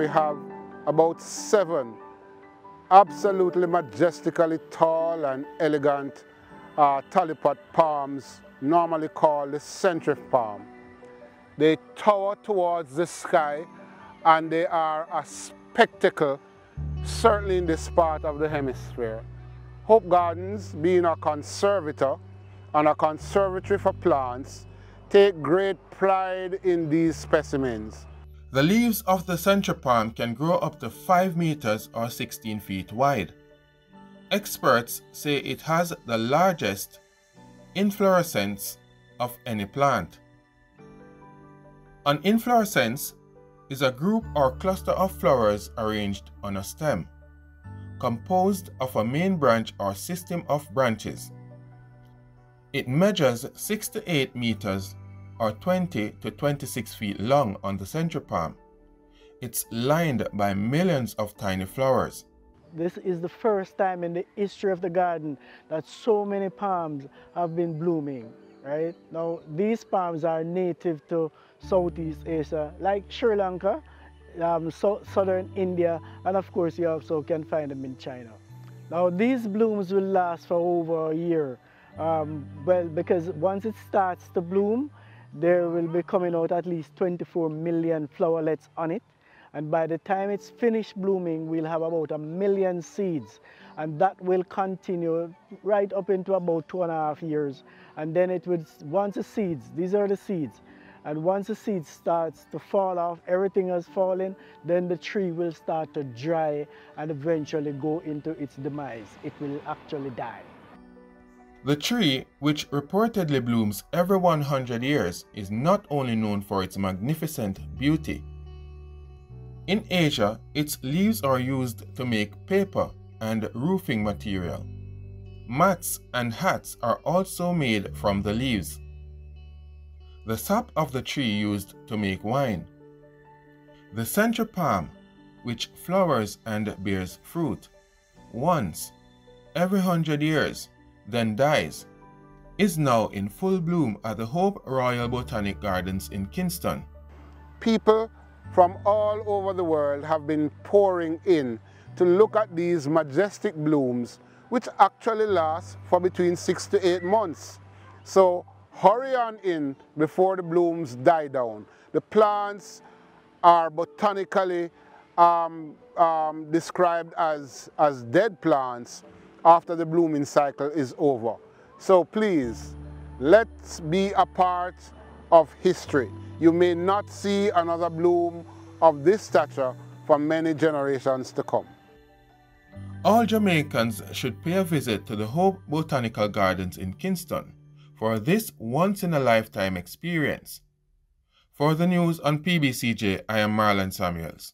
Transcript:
we have about 7 absolutely majestically tall and elegant talipot palms, normally called the centric palm. They tower towards the sky and they are a spectacle, certainly in this part of the hemisphere. Hope Gardens, being a conservator and a conservatory for plants, take great pride in these specimens. The leaves of the centric palm can grow up to 5 meters or 16 feet wide. Experts say it has the largest inflorescence of any plant. An inflorescence is a group or cluster of flowers arranged on a stem, composed of a main branch or system of branches. It measures 6 to 8 meters or 20 to 26 feet long on the centric palm. It's lined by millions of tiny flowers. This is the first time in the history of the garden that so many palms have been blooming, right? Now, these palms are native to Southeast Asia, like Sri Lanka, southern India, and of course you also can find them in China. Now, these blooms will last for over a year. Well, because once it starts to bloom, there will be coming out at least 24 million flowerlets on it. And by the time it's finished blooming, we'll have about 1 million seeds. And that will continue right up into about 2.5 years. And then it would, once the seeds, these are the seeds, and once the seed starts to fall off, everything has fallen, then the tree will start to dry and eventually go into its demise. It will actually die. The tree, which reportedly blooms every 100 years, is not only known for its magnificent beauty. In Asia, its leaves are used to make paper and roofing material. Mats and hats are also made from the leaves. The sap of the tree used to make wine. The centric palm, which flowers and bears fruit once every 100 years, then dies, is now in full bloom at the Hope Royal Botanic Gardens in Kingston. People from all over the world have been pouring in to look at these majestic blooms, which actually last for between 6 to 8 months. So hurry on in before the blooms die down. The plants are botanically described as dead plants after the blooming cycle is over. So please, let's be a part of history. You may not see another bloom of this stature for many generations to come. All Jamaicans should pay a visit to the Hope Botanical Gardens in Kingston for this once-in-a-lifetime experience. For the news on PBCJ, I am Marlon Samuels.